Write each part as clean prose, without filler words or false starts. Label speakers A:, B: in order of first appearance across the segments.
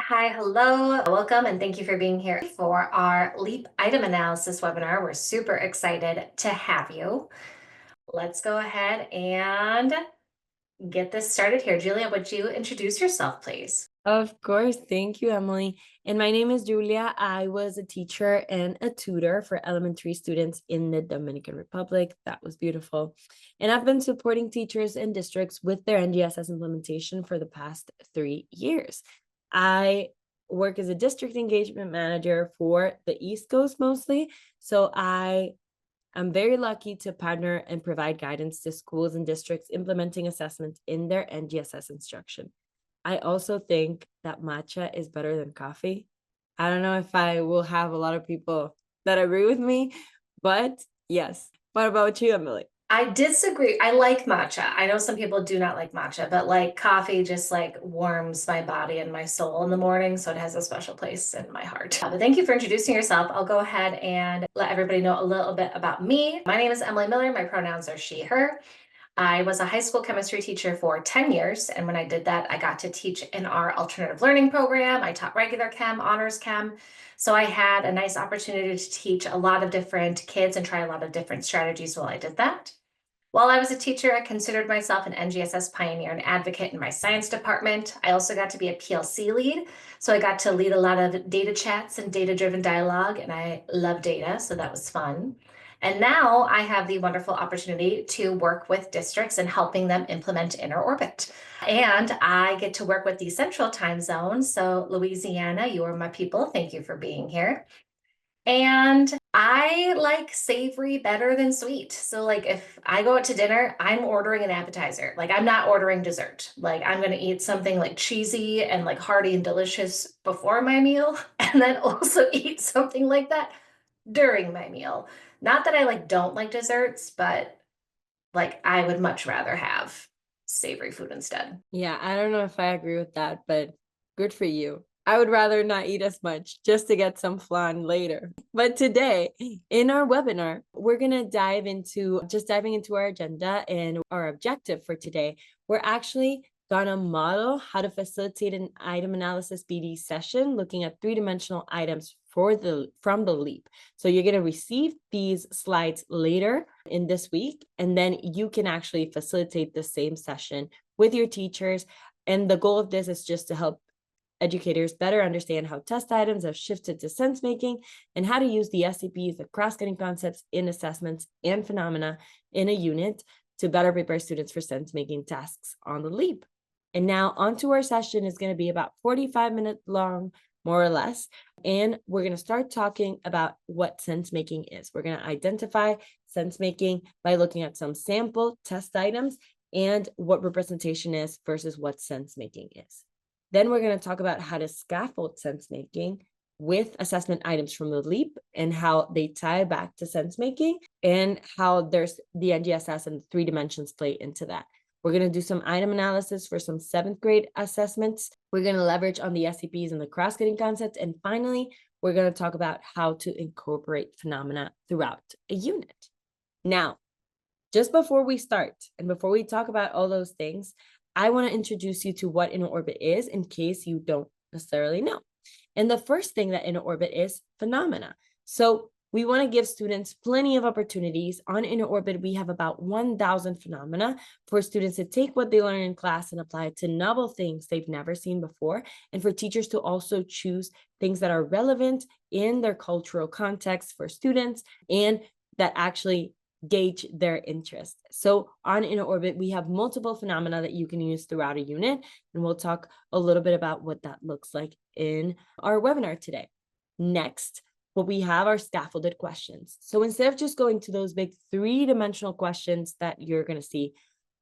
A: Hi, hello, welcome, and thank you for being here for our LEAP item analysis webinar. We're super excited to have you. Let's go ahead and get this started here. Julia, would you introduce yourself, please?
B: Of course. Thank you, Emily. And my name is Julia. I was a teacher and a tutor for elementary students in the Dominican Republic. That was beautiful. And I've been supporting teachers and districts with their NGSS implementation for the past 3 years. I work as a district engagement manager for the East Coast mostly. So I'm very lucky to partner and provide guidance to schools and districts implementing assessments in their NGSS instruction. I also think that matcha is better than coffee. I don't know if I will have a lot of people that agree with me, but yes. What about you, Emily?
A: I disagree. I like matcha. I know some people do not like matcha, but like coffee just like warms my body and my soul in the morning. So it has a special place in my heart. But thank you for introducing yourself. I'll go ahead and let everybody know a little bit about me. My name is Emily Miller. My pronouns are she, her. I was a high school chemistry teacher for 10 years. And when I did that, I got to teach in our alternative learning program. I taught regular chem, honors chem. So I had a nice opportunity to teach a lot of different kids and try a lot of different strategies while I did that. While I was a teacher, I considered myself an NGSS pioneer and advocate in my science department. I also got to be a PLC lead. So I got to lead a lot of data chats and data-driven dialogue, and I love data, so that was fun. And now I have the wonderful opportunity to work with districts and helping them implement InnerOrbit. And I get to work with the central time zone. So Louisiana, you are my people. Thank you for being here. And I like savory better than sweet. So like if I go out to dinner, I'm ordering an appetizer. Like I'm not ordering dessert. Like I'm going to eat something like cheesy and like hearty and delicious before my meal and then also eat something like that during my meal. Not that I like don't like desserts, but like I would much rather have savory food instead.
B: Yeah, I don't know if I agree with that, but good for you. I would rather not eat as much just to get some flan later. But today, in our webinar, we're going to diving into our agenda and our objective for today. We're actually going to model how to facilitate an item analysis BD session looking at three-dimensional items from the LEAP. So you're going to receive these slides later in this week, and then you can actually facilitate the same session with your teachers. And the goal of this is just to help educators better understand how test items have shifted to sense making and how to use the SCPs, the cross-cutting concepts in assessments and phenomena in a unit to better prepare students for sense making tasks on the LEAP. And now onto our session is going to be about 45 minutes long, more or less. And we're going to start talking about what sense making is. We're going to identify sense making by looking at some sample test items and what representation is versus what sense making is. Then we're going to talk about how to scaffold sense making with assessment items from the LEAP and how they tie back to sense making and how there's the NGSS and the 3 dimensions play into that. We're going to do some item analysis for some 7th grade assessments. We're going to leverage on the SCPs and the cross-cutting concepts. And finally, we're going to talk about how to incorporate phenomena throughout a unit. Now, just before we start and before we talk about all those things, I want to introduce you to what InnerOrbit is in case you don't necessarily know. And the first thing that InnerOrbit is phenomena. So we want to give students plenty of opportunities. On InnerOrbit, we have about 1,000 phenomena for students to take what they learn in class and apply it to novel things they've never seen before, and for teachers to also choose things that are relevant in their cultural context for students and that actually gauge their interest. So on InnerOrbit, we have multiple phenomena that you can use throughout a unit, and we'll talk a little bit about what that looks like in our webinar today. Next, what we have are scaffolded questions. So instead of just going to those big 3-dimensional questions that you're going to see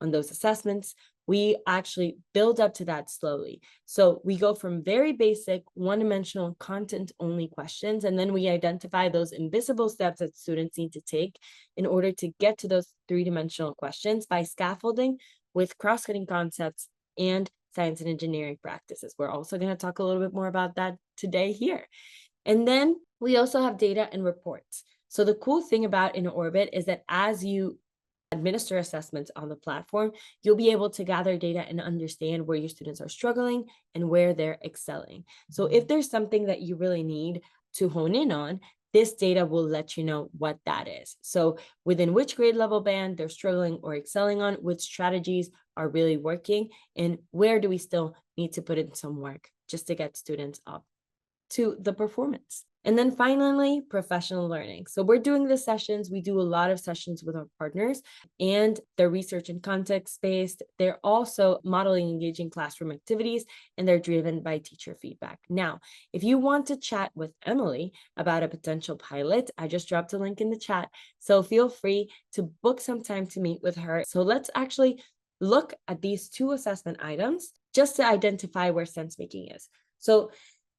B: on those assessments, we actually build up to that slowly. So we go from very basic 1-dimensional content-only questions, and then we identify those invisible steps that students need to take in order to get to those 3-dimensional questions by scaffolding with cross-cutting concepts and science and engineering practices. We're also going to talk a little bit more about that today here. And then we also have data and reports. So the cool thing about InnerOrbit is that as you administer assessments on the platform, you'll be able to gather data and understand where your students are struggling and where they're excelling. So if there's something that you really need to hone in on, this data will let you know what that is. So within which grade level band they're struggling or excelling on, which strategies are really working, and where do we still need to put in some work just to get students up to the performance. And then finally, professional learning. So we're doing the sessions. We do a lot of sessions with our partners, and they're research and context based. They're also modeling engaging classroom activities, and they're driven by teacher feedback. Now, if you want to chat with Emily about a potential pilot, I just dropped a link in the chat. So feel free to book some time to meet with her. So let's actually look at these two assessment items just to identify where sense making is. So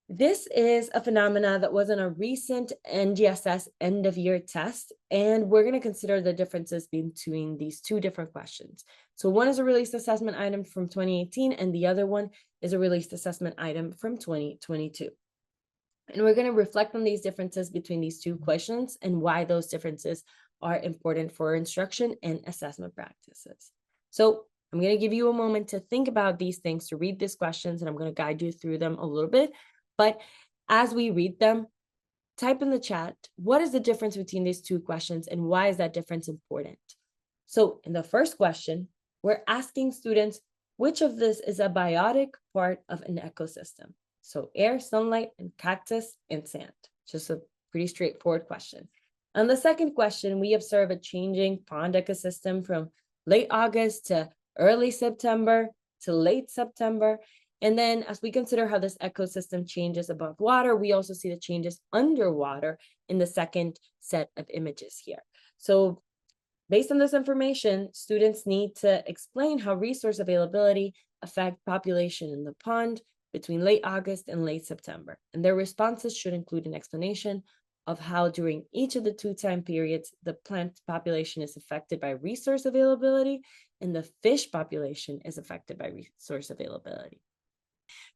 B: this is a phenomena that was in a recent NGSS end of year test, and we're going to consider the differences between these two different questions. So one is a released assessment item from 2018, and the other one is a released assessment item from 2022. And we're going to reflect on these differences between these two questions and why those differences are important for instruction and assessment practices. So I'm going to give you a moment to think about these things, to read these questions, and I'm going to guide you through them a little bit. But as we read them, type in the chat, what is the difference between these two questions and why is that difference important? So in the first question, we're asking students, which of this is a biotic part of an ecosystem? So air, sunlight, and cactus and sand. Just a pretty straightforward question. On the second question, we observe a changing pond ecosystem from late August to early September to late September. And then as we consider how this ecosystem changes above water, we also see the changes underwater in the second set of images here. So based on this information, students need to explain how resource availability affect population in the pond between late August and late September. And their responses should include an explanation of how during each of the two time periods, the plant population is affected by resource availability and the fish population is affected by resource availability.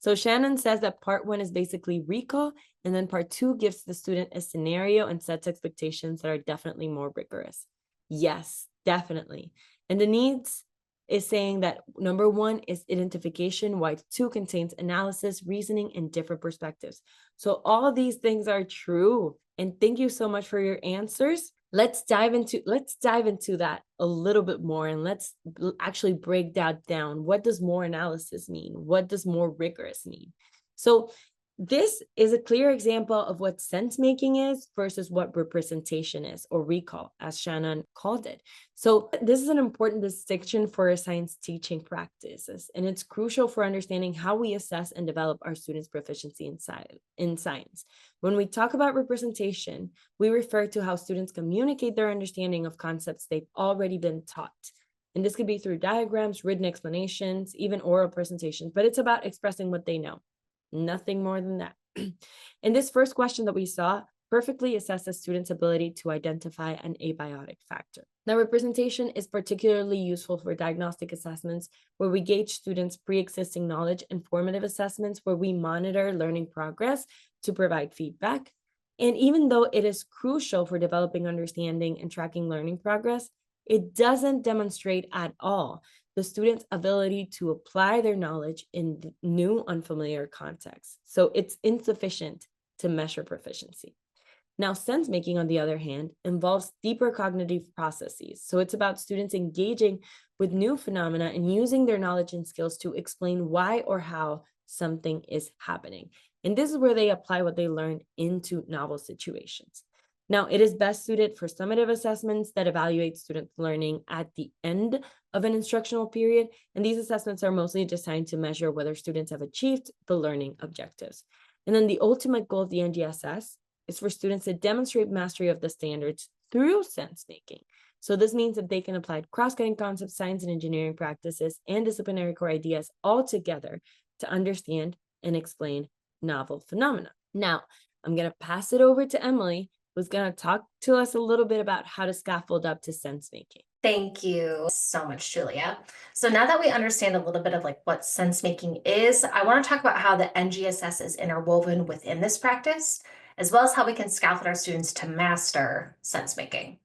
B: So Shannon says that part one is basically recall, and then part two gives the student a scenario and sets expectations that are definitely more rigorous. Yes, definitely. And the needs is saying that number one is identification, while two contains analysis, reasoning, and different perspectives. So all these things are true. And thank you so much for your answers. Let's dive into that a little bit more, and let's actually break that down. What does more analysis mean? What does more rigorous mean? So this is a clear example of what sense making is versus what representation is, or recall, as Shannon called it. So this is an important distinction for science teaching practices, and it's crucial for understanding how we assess and develop our students' proficiency in science. When we talk about representation, we refer to how students communicate their understanding of concepts they've already been taught. And this could be through diagrams, written explanations, even oral presentations, but it's about expressing what they know. Nothing more than that. And this first question that we saw perfectly assesses students' ability to identify an abiotic factor. Now, representation is particularly useful for diagnostic assessments where we gauge students' pre-existing knowledge, and formative assessments where we monitor learning progress to provide feedback. And even though it is crucial for developing understanding and tracking learning progress, it doesn't demonstrate at all the student's ability to apply their knowledge in new, unfamiliar contexts. So it's insufficient to measure proficiency. Now, sense making, on the other hand, involves deeper cognitive processes. So it's about students engaging with new phenomena and using their knowledge and skills to explain why or how something is happening. And this is where they apply what they learned into novel situations. Now, it is best suited for summative assessments that evaluate student learning at the end of an instructional period, and these assessments are mostly designed to measure whether students have achieved the learning objectives. And then the ultimate goal of the NGSS is for students to demonstrate mastery of the standards through sense making. So this means that they can apply cross-cutting concepts, science and engineering practices, and disciplinary core ideas all together to understand and explain novel phenomena. Now, I'm going to pass it over to Emily, who's going to talk to us a little bit about how to scaffold up to sense making.
A: Thank you so much, Julia. So now that we understand a little bit of like what sense making is, I want to talk about how the NGSS is interwoven within this practice, as well as how we can scaffold our students to master sense making.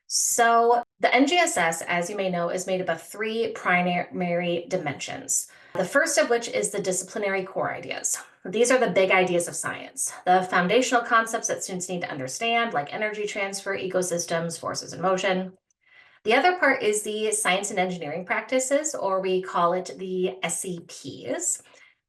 A: So The NGSS, as you may know, is made up of three primary dimensions. The first of which is the disciplinary core ideas. These are the big ideas of science, the foundational concepts that students need to understand, like energy transfer, ecosystems, forces in motion. The other part is the science and engineering practices, or we call it the SCPs.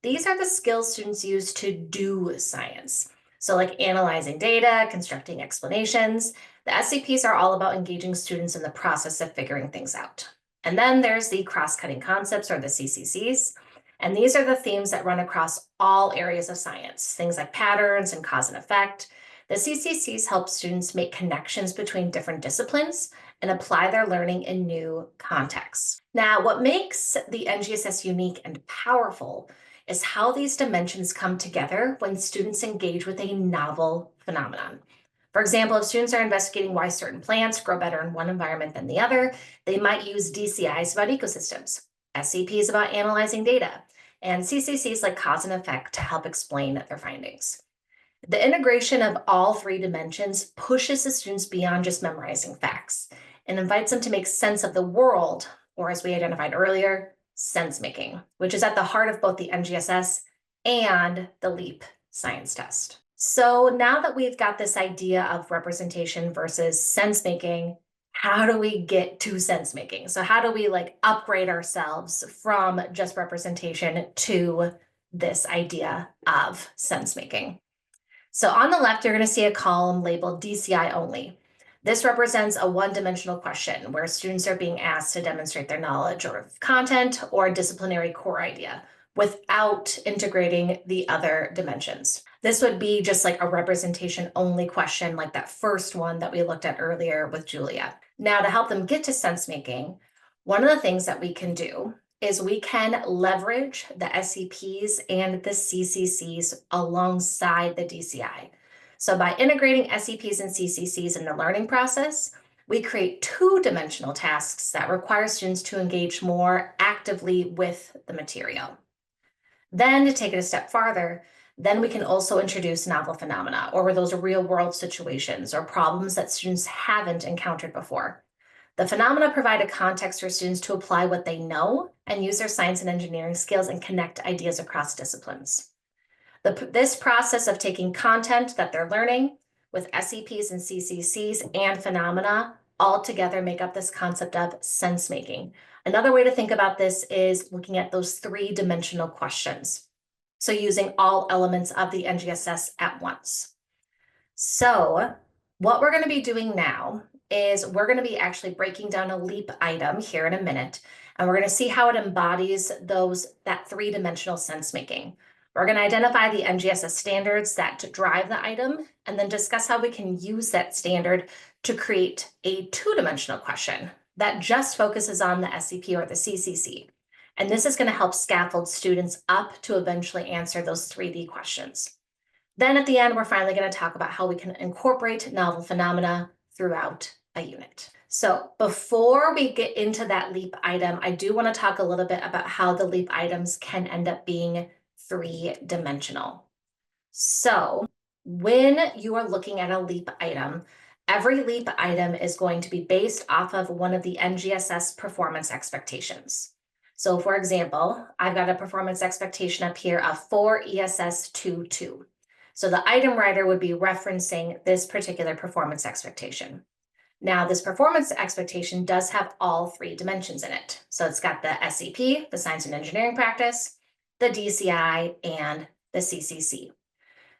A: These are the skills students use to do science. So like analyzing data, constructing explanations. The SCPs are all about engaging students in the process of figuring things out. And then there's the cross-cutting concepts, or the CCCs. And these are the themes that run across all areas of science, things like patterns and cause and effect. The CCCs help students make connections between different disciplines and apply their learning in new contexts. Now, what makes the NGSS unique and powerful is how these dimensions come together when students engage with a novel phenomenon. For example, if students are investigating why certain plants grow better in one environment than the other, they might use DCIs about ecosystems, SCPs about analyzing data, and CCCs like cause and effect to help explain their findings. The integration of all three dimensions pushes the students beyond just memorizing facts and invites them to make sense of the world, or as we identified earlier, sense making, which is at the heart of both the NGSS and the LEAP science test. So now that we've got this idea of representation versus sense making, how do we get to sense making? So how do we upgrade ourselves from just representation to this idea of sense making? So on the left, you're going to see a column labeled DCI only. This represents a one-dimensional question where students are being asked to demonstrate their knowledge or content or disciplinary core idea without integrating the other dimensions. This would be just like a representation only question, like that first one that we looked at earlier with Julia. Now, to help them get to sense making, one of the things that we can do is we can leverage the SCPs and the CCCs alongside the DCI. So by integrating SCPs and CCCs in the learning process, we create two-dimensional tasks that require students to engage more actively with the material. Then to take it a step farther, then we can also introduce novel phenomena, or those real-world situations or problems that students haven't encountered before. The phenomena provide a context for students to apply what they know and use their science and engineering skills and connect ideas across disciplines. This process of taking content that they're learning with SCPs and CCCs and phenomena all together make up this concept of sense making. Another way to think about this is looking at those three-dimensional questions. So using all elements of the NGSS at once. So what we're going to be doing now is we're going to be actually breaking down a LEAP item here in a minute, and we're going to see how it embodies that three-dimensional sense making. We're going to identify the NGSS standards that drive the item, and then discuss how we can use that standard to create a two-dimensional question that just focuses on the SCP or the CCC. And this is going to help scaffold students up to eventually answer those 3D questions. Then at the end, we're finally going to talk about how we can incorporate novel phenomena throughout a unit. So before we get into that LEAP item, I do want to talk a little bit about how the LEAP items can end up being three-dimensional. So when you are looking at a LEAP item, every LEAP item is going to be based off of one of the NGSS performance expectations. So for example, I've got a performance expectation up here of 4 ESS 22. So the item writer would be referencing this particular performance expectation. Now, this performance expectation does have all three dimensions in it. So it's got the SCP, the science and engineering practice, the DCI, and the CCC.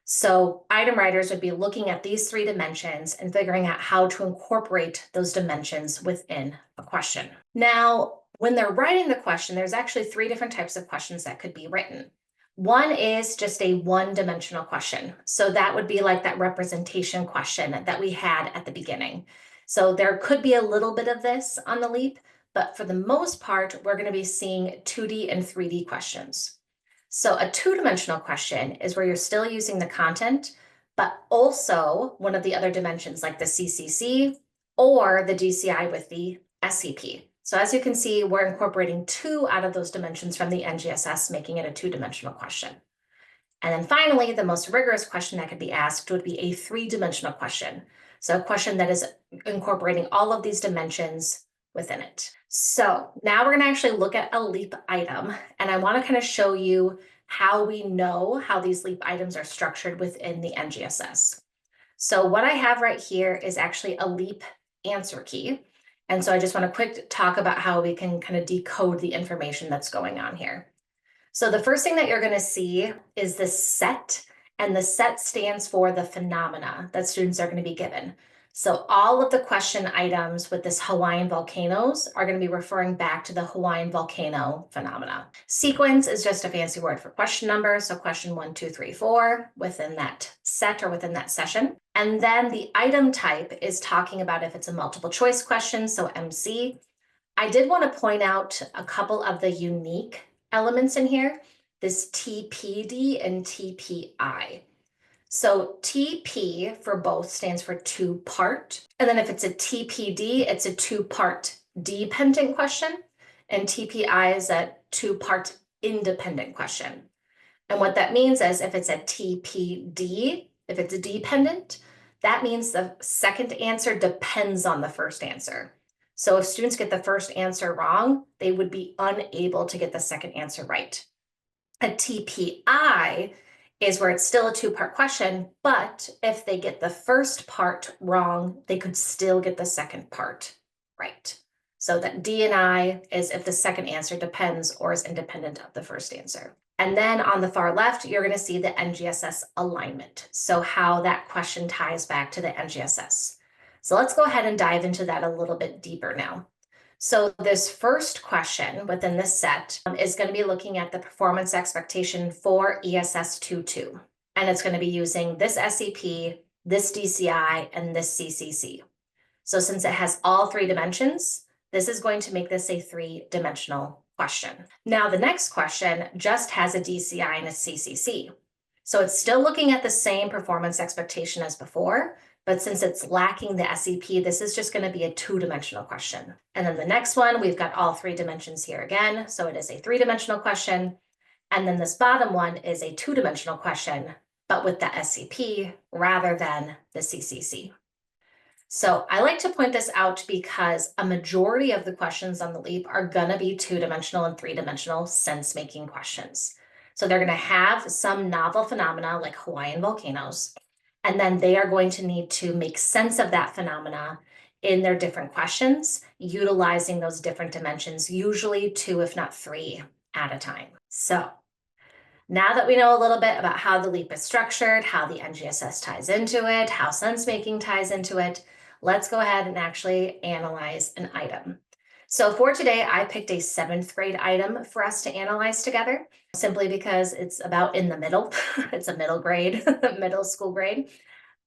A: So item writers would be looking at these three dimensions and figuring out how to incorporate those dimensions within a question. Now, when they're writing the question, there's actually three different types of questions that could be written. One is just a one-dimensional question. So that would be like that representation question that we had at the beginning. So there could be a little bit of this on the LEAP, but for the most part, we're going to be seeing 2D and 3D questions. So a two-dimensional question is where you're still using the content, but also one of the other dimensions like the CCC or the DCI with the SCP. So as you can see, we're incorporating two out of those dimensions from the NGSS, making it a two-dimensional question. And then finally, the most rigorous question that could be asked would be a three-dimensional question. So a question that is incorporating all of these dimensions within it. So now we're going to actually look at a LEAP item, and I want to kind of show you how we know how these LEAP items are structured within the NGSS. So what I have right here is actually a LEAP answer key. And so I just want to quick talk about how we can kind of decode the information that's going on here. So the first thing that you're going to see is the set, and the set stands for the phenomena that students are going to be given. So all of the question items with this Hawaiian volcanoes are going to be referring back to the Hawaiian volcano phenomena. Sequence is just a fancy word for question number. So question 1, 2, 3, 4 within that set or within that session. And then the item type is talking about if it's a multiple choice question, so MC. I did want to point out a couple of the unique elements in here, this TPD and TPI. So TP for both stands for two-part. And then if it's a TPD, it's a two-part dependent question. And TPI is a two-part independent question. And what that means is if it's a TPD, if it's a dependent, that means the second answer depends on the first answer. So if students get the first answer wrong, they would be unable to get the second answer right. A TPI is where it's still a two-part question, but if they get the first part wrong, they could still get the second part right. So that D and I is if the second answer depends or is independent of the first answer. And then on the far left, you're going to see the NGSS alignment. So how that question ties back to the NGSS. So let's go ahead and dive into that a little bit deeper now. So this first question within this set is going to be looking at the performance expectation for ESS 2.2. And it's going to be using this SEP, this DCI, and this CCC. So since it has all three dimensions, this is going to make this a three-dimensional question. Now the next question just has a DCI and a CCC. So it's still looking at the same performance expectation as before, but since it's lacking the SEP, this is just going to be a two-dimensional question. And then the next one, we've got all three dimensions here again. So it is a three-dimensional question. And then this bottom one is a two-dimensional question, but with the SEP rather than the CCC. So I like to point this out because a majority of the questions on the LEAP are going to be two-dimensional and three-dimensional sense-making questions. So they're going to have some novel phenomena like Hawaiian volcanoes, and then they are going to need to make sense of that phenomena in their different questions, utilizing those different dimensions, usually two, if not three at a time. So now that we know a little bit about how the LEAP is structured, how the NGSS ties into it, how sense-making ties into it, let's go ahead and actually analyze an item. So for today, I picked a 7th grade item for us to analyze together, simply because it's about in the middle. It's a middle grade, middle school grade.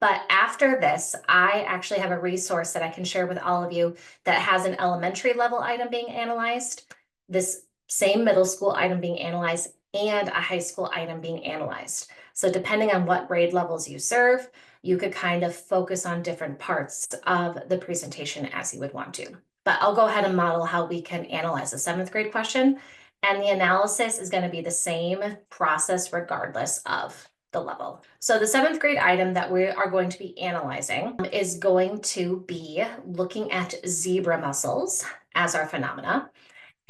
A: But after this, I actually have a resource that I can share with all of you that has an elementary level item being analyzed, this same middle school item being analyzed, and a high school item being analyzed. So depending on what grade levels you serve, you could kind of focus on different parts of the presentation as you would want to. But I'll go ahead and model how we can analyze a 7th grade question. And the analysis is going to be the same process regardless of the level. So the 7th grade item that we are going to be analyzing is going to be looking at zebra mussels as our phenomena.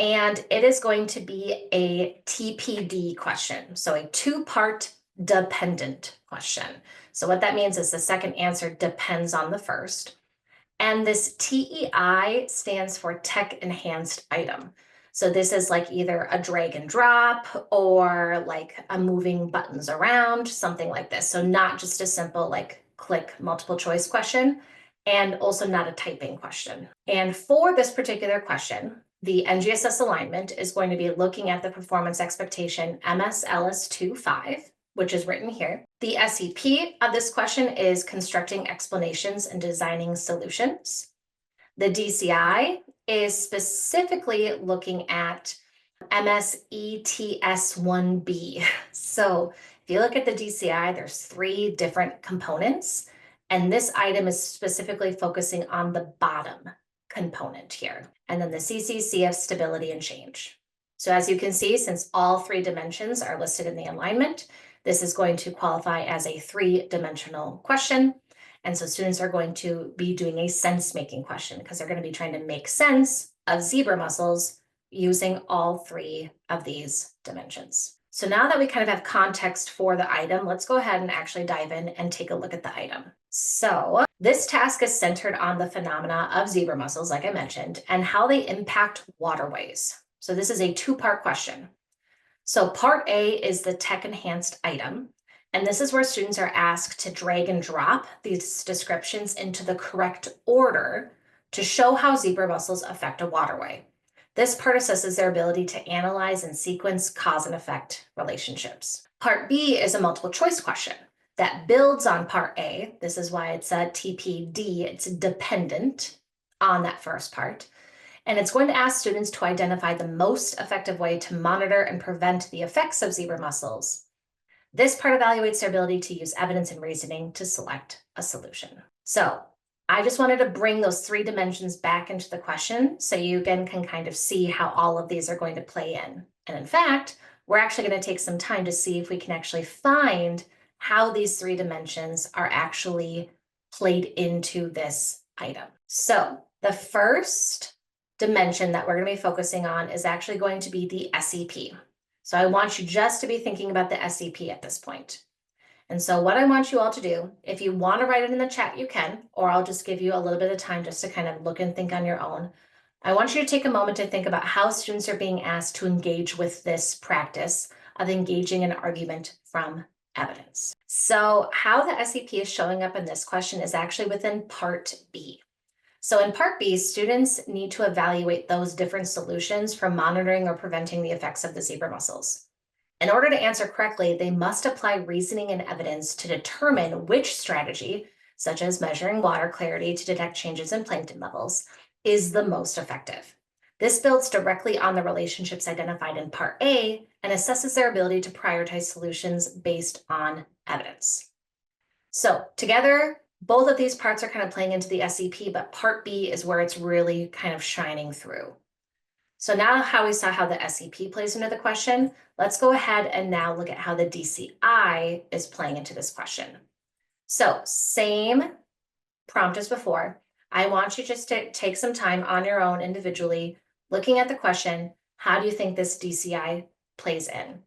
A: And it is going to be a TPD question. So a two-part dependent question. So what that means is the second answer depends on the first. And this TEI stands for tech enhanced item. So this is like either a drag and drop or like a moving buttons around, something like this. So not just a simple like click multiple choice question, and also not a typing question. And for this particular question, the NGSS alignment is going to be looking at the performance expectation MSLS25, which is written here. The SEP of this question is constructing explanations and designing solutions. The DCI is specifically looking at MSETS1B. So if you look at the DCI, there's 3 different components, and this item is specifically focusing on the bottom component here. And then the CCC of stability and change. So as you can see, since all 3 dimensions are listed in the alignment, this is going to qualify as a 3-dimensional question. And so students are going to be doing a sense-making question because they're going to be trying to make sense of zebra mussels using all three of these dimensions. So now that we kind of have context for the item, let's go ahead and actually dive in and take a look at the item. So this task is centered on the phenomena of zebra mussels, like I mentioned, and how they impact waterways. So this is a two-part question. So part A is the tech-enhanced item, and this is where students are asked to drag and drop these descriptions into the correct order to show how zebra mussels affect a waterway. This part assesses their ability to analyze and sequence cause and effect relationships. Part B is a multiple choice question that builds on part A. This is why it's a TPD, it's dependent on that first part. And it's going to ask students to identify the most effective way to monitor and prevent the effects of zebra mussels. This part evaluates their ability to use evidence and reasoning to select a solution. So I just wanted to bring those three dimensions back into the question so you again can kind of see how all of these are going to play in. And in fact, we're actually going to take some time to see if we can actually find how these three dimensions are actually played into this item. So the first dimension that we're going to be focusing on is actually going to be the SEP. So I want you just to be thinking about the SEP at this point. And so what I want you all to do, if you want to write it in the chat, you can, or I'll just give you a little bit of time just to kind of look and think on your own. I want you to take a moment to think about how students are being asked to engage with this practice of engaging an argument from evidence. So how the SEP is showing up in this question is actually within part B. So in part B, students need to evaluate those different solutions for monitoring or preventing the effects of the zebra mussels. In order to answer correctly, they must apply reasoning and evidence to determine which strategy, such as measuring water clarity to detect changes in plankton levels, is the most effective. This builds directly on the relationships identified in part A and assesses their ability to prioritize solutions based on evidence. So together, both of these parts are kind of playing into the SEP, but part B is where it's really kind of shining through. So now how we saw how the SEP plays into the question, let's go ahead and now look at how the DCI is playing into this question. So same prompt as before. I want you just to take some time on your own individually, looking at the question, how do you think this DCI plays in?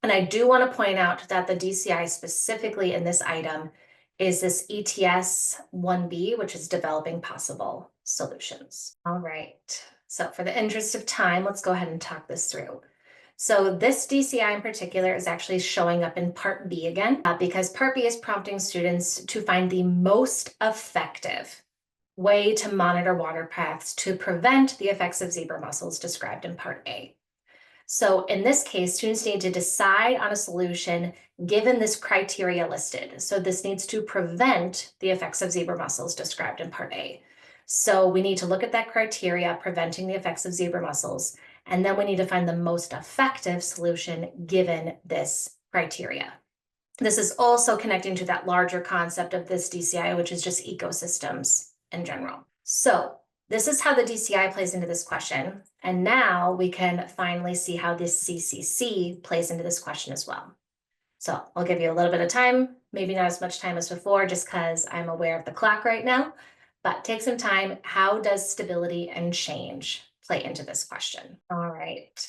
A: And I do want to point out that the DCI specifically in this item is this ETS 1B, which is developing possible solutions. All right. So for the interest of time, let's go ahead and talk this through. So this DCI in particular is actually showing up in part B again, because part B is prompting students to find the most effective way to monitor water paths to prevent the effects of zebra mussels described in part A. So in this case, students need to decide on a solution given this criteria listed. So this needs to prevent the effects of zebra mussels described in part A. So we need to look at that criteria, preventing the effects of zebra mussels, and then we need to find the most effective solution given this criteria. This is also connecting to that larger concept of this DCI, which is just ecosystems in general. So this is how the DCI plays into this question. And now we can finally see how this CCC plays into this question as well. So I'll give you a little bit of time, maybe not as much time as before, just because I'm aware of the clock right now, but take some time. How does stability and change play into this question? All right.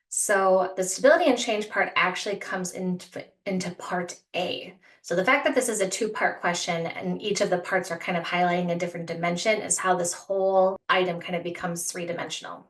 A: So the stability and change part actually comes into part A. So the fact that this is a two-part question and each of the parts are kind of highlighting a different dimension is how this whole item kind of becomes three-dimensional.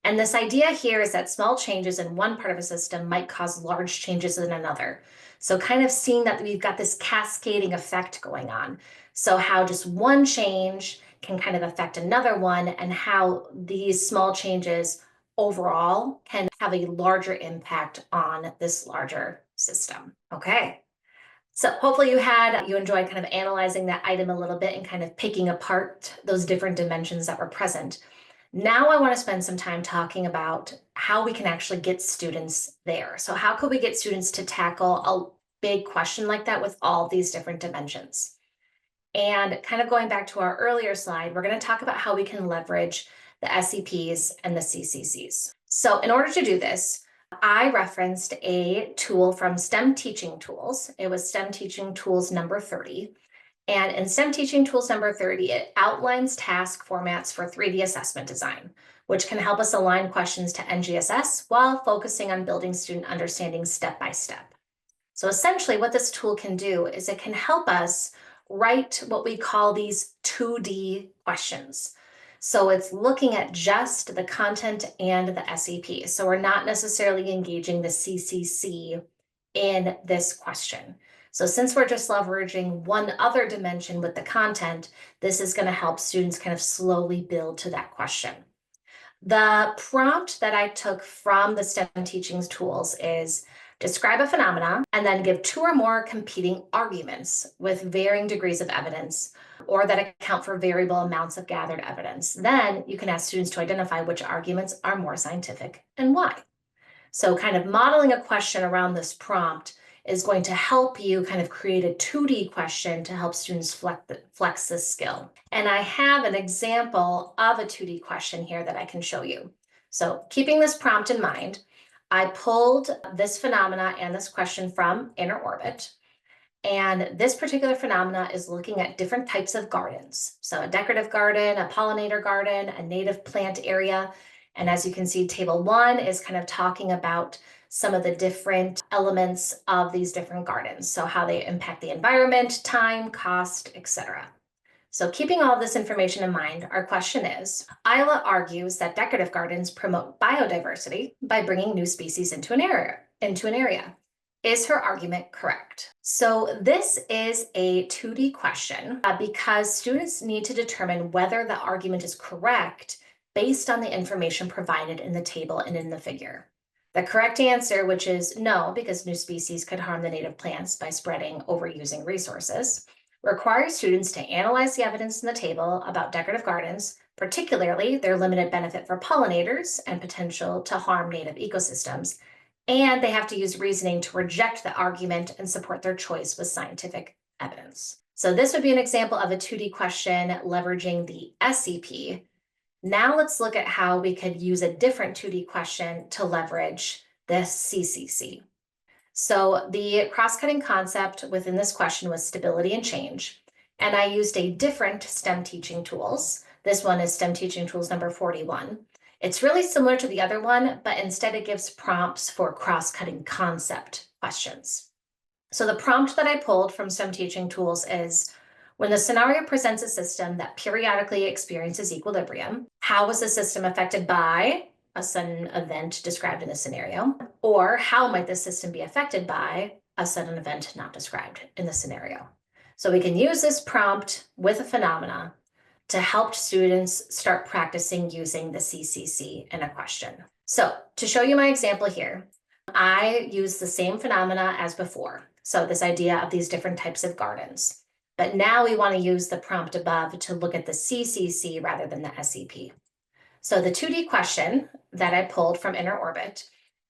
A: And this idea here is that small changes in one part of a system might cause large changes in another. So kind of seeing that we've got this cascading effect going on. So how just one change can kind of affect another one and how these small changes overall can have a larger impact on this larger system. Okay. So hopefully you enjoyed kind of analyzing that item a little bit and kind of picking apart those different dimensions that were present. Now I want to spend some time talking about how we can actually get students there. So how could we get students to tackle a big question like that with all these different dimensions? And kind of going back to our earlier slide, we're going to talk about how we can leverage the SEPs and the CCCs. So in order to do this, I referenced a tool from STEM Teaching Tools. It was STEM Teaching Tools number 30. And in STEM Teaching Tools number 30, it outlines task formats for 3D assessment design, which can help us align questions to NGSS while focusing on building student understanding step by step. So essentially what this tool can do is it can help us write what we call these 2D questions. So it's looking at just the content and the SEP. So we're not necessarily engaging the CCC in this question. So since we're just leveraging one other dimension with the content, this is going to help students kind of slowly build to that question. The prompt that I took from the STEM teachings tools is describe a phenomena and then give 2 or more competing arguments with varying degrees of evidence or that account for variable amounts of gathered evidence. Then you can ask students to identify which arguments are more scientific and why. So kind of modeling a question around this prompt is going to help you kind of create a 2D question to help students flex this skill. And I have an example of a 2D question here that I can show you. So keeping this prompt in mind, I pulled this phenomena and this question from InnerOrbit. And this particular phenomena is looking at different types of gardens. So a decorative garden, a pollinator garden, a native plant area. And as you can see, table 1 is kind of talking about some of the different elements of these different gardens. So how they impact the environment, time, cost, etc. So keeping all of this information in mind, our question is, Isla argues that decorative gardens promote biodiversity by bringing new species into an area. Is her argument correct? So this is a 2D question because students need to determine whether the argument is correct based on the information provided in the table and in the figure. The correct answer, which is no, because new species could harm the native plants by spreading overusing resources, requires students to analyze the evidence in the table about decorative gardens, particularly their limited benefit for pollinators and potential to harm native ecosystems, and they have to use reasoning to reject the argument and support their choice with scientific evidence. So this would be an example of a 2D question leveraging the SEP. Now let's look at how we could use a different 2D question to leverage the CCC. So the cross-cutting concept within this question was stability and change. And I used a different STEM teaching tools. This one is STEM teaching tools number 41. It's really similar to the other one, but instead it gives prompts for cross-cutting concept questions. So the prompt that I pulled from STEM teaching tools is, when the scenario presents a system that periodically experiences equilibrium, how was the system affected by a sudden event described in the scenario? Or how might the system be affected by a sudden event not described in the scenario? So we can use this prompt with a phenomena to help students start practicing using the CCC in a question. So to show you my example here, I use the same phenomena as before. So this idea of these different types of gardens. But now we want to use the prompt above to look at the CCC rather than the SEP. So the 2D question that I pulled from InnerOrbit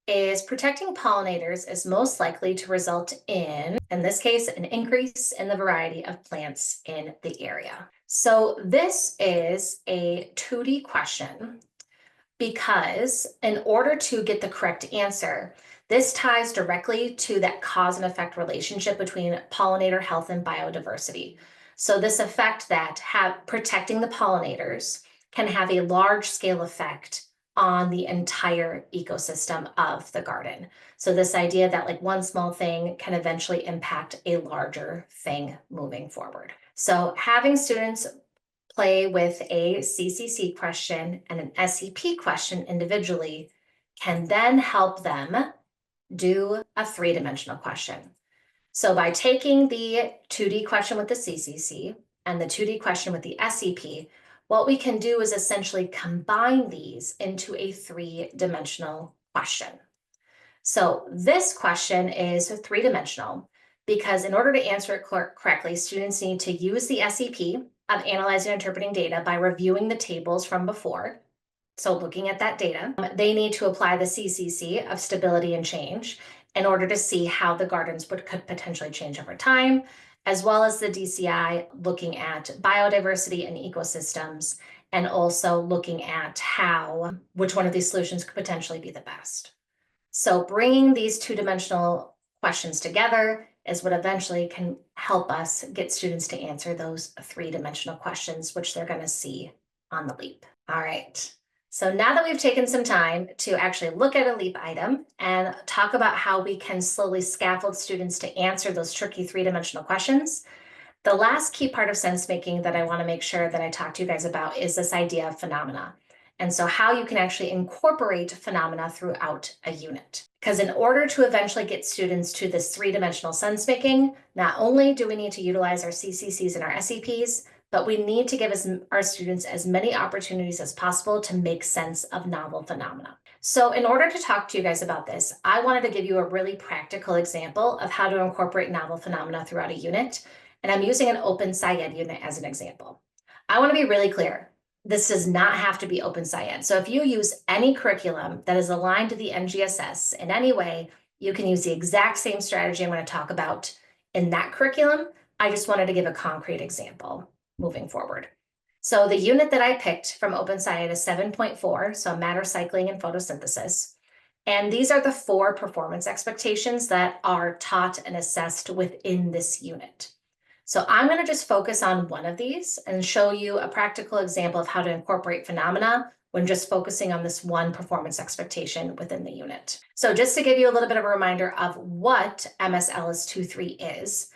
A: is, protecting pollinators is most likely to result in this case, an increase in the variety of plants in the area. So this is a 2D question because in order to get the correct answer, this ties directly to that cause and effect relationship between pollinator health and biodiversity. So this effect that protecting the pollinators can have a large scale effect on the entire ecosystem of the garden. So this idea that like one small thing can eventually impact a larger thing moving forward. So having students play with a CCC question and an SEP question individually can then help them do a 3-dimensional question. So by taking the 2D question with the CCC and the 2D question with the SEP, what we can do is essentially combine these into a 3-dimensional question. So this question is 3-dimensional because in order to answer it correctly, students need to use the SEP of analyzing and interpreting data by reviewing the tables from before. So looking at that data, they need to apply the CCC of stability and change in order to see how the gardens could potentially change over time, as well as the DCI looking at biodiversity and ecosystems, and also looking at which one of these solutions could potentially be the best. So bringing these 2-dimensional questions together is what eventually can help us get students to answer those three-dimensional questions, which they're going to see on the LEAP. All right. So now that we've taken some time to actually look at a LEAP item and talk about how we can slowly scaffold students to answer those tricky three-dimensional questions, the last key part of sense making that I want to make sure that I talk to you guys about is this idea of phenomena. And so how you can actually incorporate phenomena throughout a unit. Because in order to eventually get students to this three-dimensional sense making, not only do we need to utilize our CCCs and our SEPs, but we need to give our students as many opportunities as possible to make sense of novel phenomena. So in order to talk to you guys about this, I wanted to give you a really practical example of how to incorporate novel phenomena throughout a unit. And I'm using an open SciEd unit as an example. I want to be really clear. This does not have to be open SciEd. So if you use any curriculum that is aligned to the NGSS in any way, you can use the exact same strategy I'm going to talk about in that curriculum. I just wanted to give a concrete example moving forward. So the unit that I picked from open SciEd is 7.4, so matter cycling and photosynthesis. And these are the 4 performance expectations that are taught and assessed within this unit. So I'm going to just focus on one of these and show you a practical example of how to incorporate phenomena when just focusing on this one performance expectation within the unit. So just to give you a little bit of a reminder of what MSLS 2.3 is,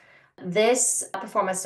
A: this performance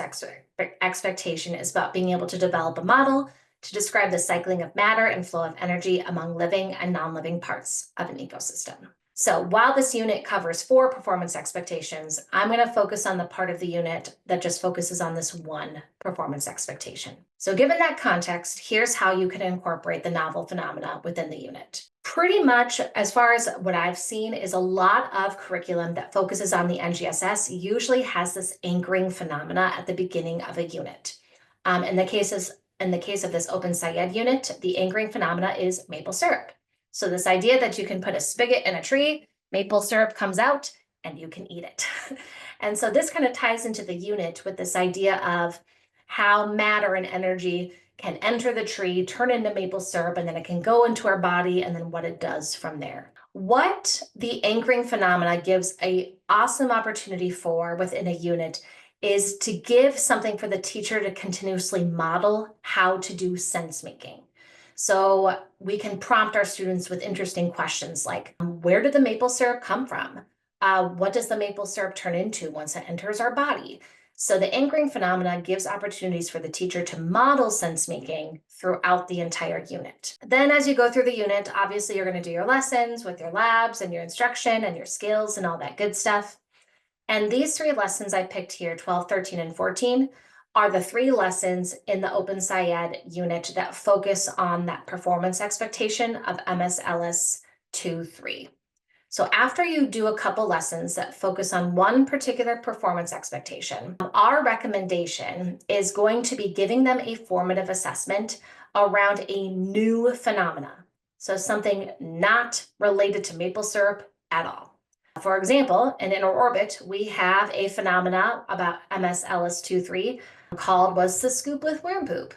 A: expectation is about being able to develop a model to describe the cycling of matter and flow of energy among living and non-living parts of an ecosystem. So while this unit covers 4 performance expectations, I'm going to focus on the part of the unit that just focuses on this one performance expectation. So given that context, here's how you can incorporate the novel phenomena within the unit. Pretty much, as far as what I've seen, is a lot of curriculum that focuses on the NGSS usually has this anchoring phenomena at the beginning of a unit. In the case of this open SciEd unit, the anchoring phenomena is maple syrup. So this idea that you can put a spigot in a tree, maple syrup comes out, and you can eat it. And so this kind of ties into the unit with this idea of how matter and energy can enter the tree, turn into maple syrup, and then it can go into our body, and then what it does from there. What the anchoring phenomena gives an awesome opportunity for within a unit is to give something for the teacher to continuously model how to do sense making. So we can prompt our students with interesting questions like, where did the maple syrup come from? What does the maple syrup turn into once it enters our body? So the anchoring phenomena gives opportunities for the teacher to model sense making throughout the entire unit. Then as you go through the unit, obviously you're going to do your lessons with your labs and your instruction and your skills and all that good stuff. And these 3 lessons I picked here, 12, 13, and 14, are the 3 lessons in the Open SciEd unit that focus on that performance expectation of MSLS 2.3. So after you do a couple lessons that focus on one particular performance expectation, our recommendation is going to be giving them a formative assessment around a new phenomena. So something not related to maple syrup at all. For example, in InnerOrbit, we have a phenomena about MSLS 2.3 called "What's the Scoop with Worm Poop?"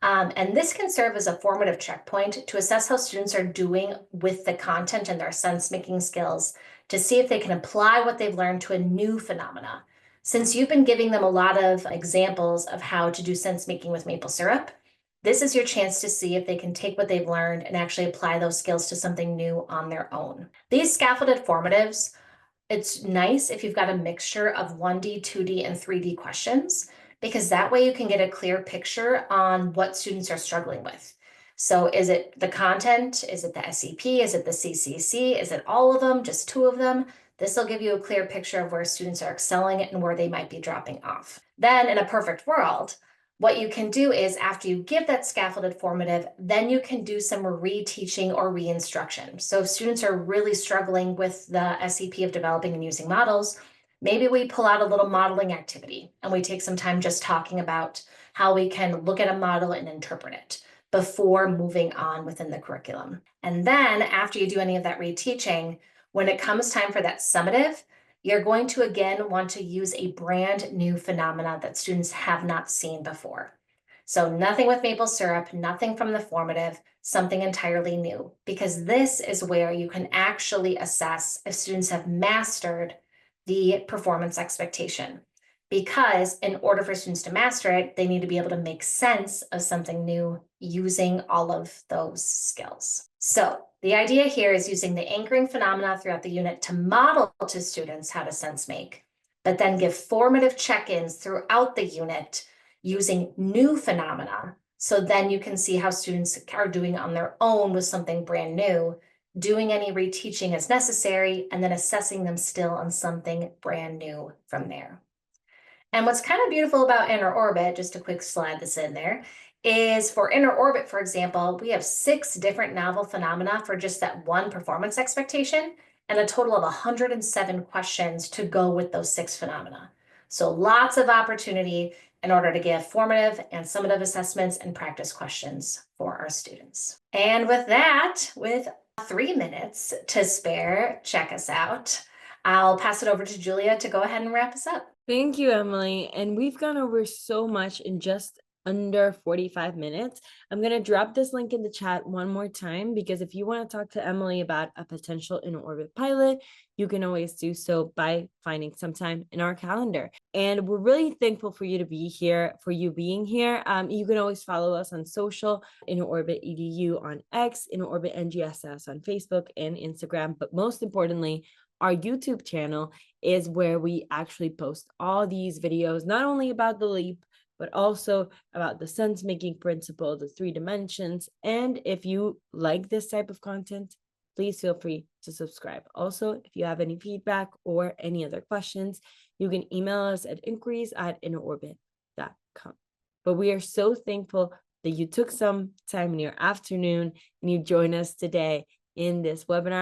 A: And this can serve as a formative checkpoint to assess how students are doing with the content and their sense-making skills to see if they can apply what they've learned to a new phenomena. Since you've been giving them a lot of examples of how to do sense-making with maple syrup, this is your chance to see if they can take what they've learned and actually apply those skills to something new on their own. These scaffolded formatives, it's nice if you've got a mixture of 1D, 2D, and 3D questions, because that way you can get a clear picture on what students are struggling with. So is it the content? Is it the SEP? Is it the CCC? Is it all of them? Just 2 of them? This will give you a clear picture of where students are excelling and where they might be dropping off. Then in a perfect world, what you can do is after you give that scaffolded formative, then you can do some reteaching or re-instruction. So if students are really struggling with the SEP of developing and using models, maybe we pull out a little modeling activity and we take some time just talking about how we can look at a model and interpret it before moving on within the curriculum. And then after you do any of that reteaching, when it comes time for that summative, you're going to again want to use a brand new phenomena that students have not seen before. So nothing with maple syrup, nothing from the formative, something entirely new, because this is where you can actually assess if students have mastered the performance expectation. Because in order for students to master it, they need to be able to make sense of something new using all of those skills. So the idea here is using the anchoring phenomena throughout the unit to model to students how to sense make, but then give formative check-ins throughout the unit using new phenomena. So then you can see how students are doing on their own with something brand new, doing any reteaching as necessary, and then assessing them still on something brand new from there. And what's kind of beautiful about InnerOrbit, just a quick slide this in there, is for InnerOrbit, for example, we have 6 different novel phenomena for just that one performance expectation, and a total of 107 questions to go with those 6 phenomena. So lots of opportunity in order to give formative and summative assessments and practice questions for our students. And with that, with 3 minutes to spare, check us out. I'll pass it over to Julia to go ahead and wrap us up.
B: Thank you, Emily. And we've gone over so much in just under 45 minutes. I'm going to drop this link in the chat one more time, because if you want to talk to Emily about a potential InnerOrbit pilot, you can always do so by finding some time in our calendar. And we're really thankful for you to be here, for you being here. You can always follow us on social, InnerOrbit EDU on X, InnerOrbit NGSS on Facebook and Instagram. But most importantly, our YouTube channel is where we actually post all these videos, not only about the leap, but also about the sense-making principle, the 3 dimensions. And if you like this type of content, please feel free to subscribe. Also, if you have any feedback or any other questions, you can email us at inquiries@innerorbit.com. But we are so thankful that you took some time in your afternoon and you joined us today in this webinar.